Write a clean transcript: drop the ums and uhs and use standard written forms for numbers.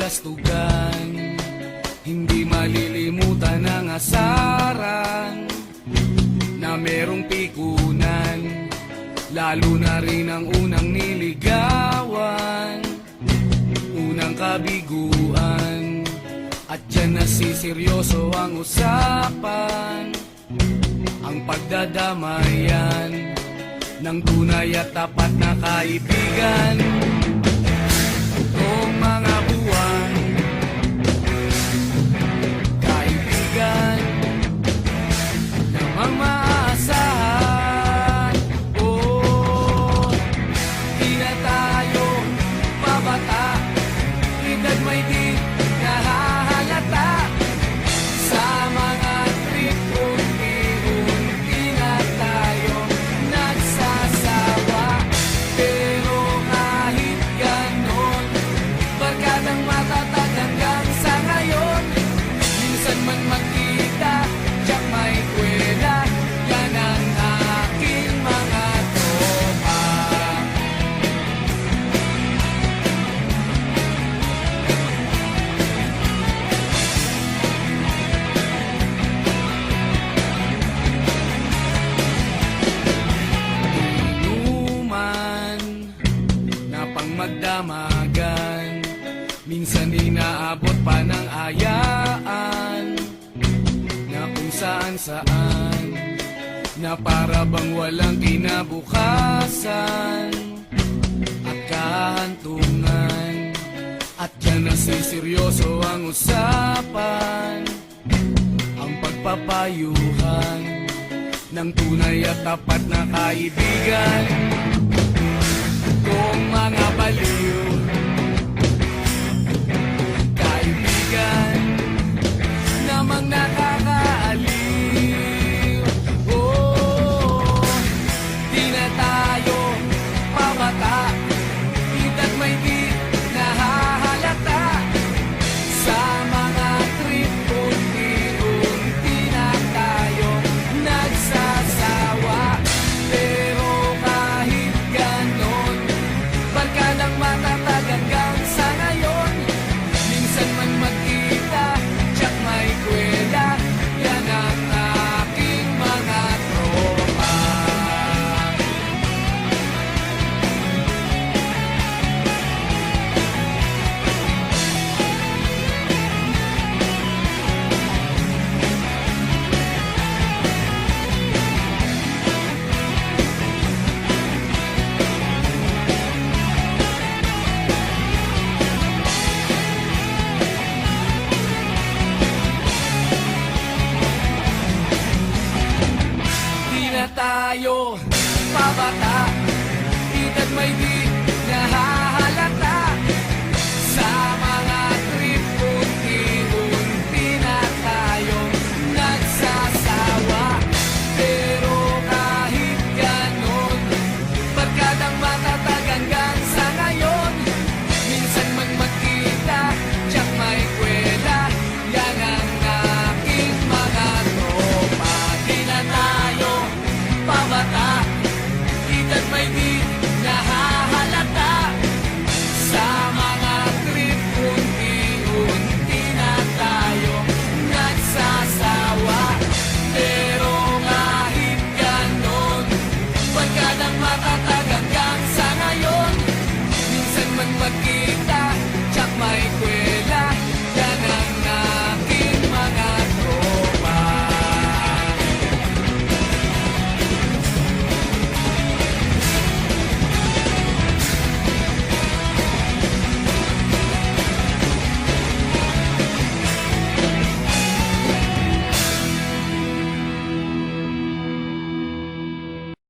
kabalastugan. Hindi malilimutan ang asaran na merong pikunan, lalo na rin ang unang niligawan, unang kabiguan. At dyan nasiseryoso ang usapan, ang pagdadamayan ng tunay at tapat na kaibigan. Noong mga buwan, kaibigan namang maaasahan. Oh, di na tayo babata, edad may di nahahalata. Sa mga trip, unti-unti na tayo nagsasawa. Pero kahit ganon, barkadang matatag hanggang sa ngayon. Minsan man magkita, tiyak may kwela, yan ang aking mga tropa. Inuman na pang magdamagan, minsan inaabot pa ng ayaan, na kung saan-saan, na para bang walang kinabukasan at kahantungan. At dyan nasiseryoso ang usapan, ang pagpapayuhan ng tunay at tapat na kaibigan. Kung mga baliw, kaibigan namang nakakaaliw. Oh, di na tayo pabata, edad may di nahahalata. Sa mga trip, unti-unti na tayo nagsasawa. Pero kahit ganon, barkadang matatag hanggang sa ngayon. Minsan man magkita, tiyak may kwela, yan ang aking mga tropa. Di na tayo pabata, edad may di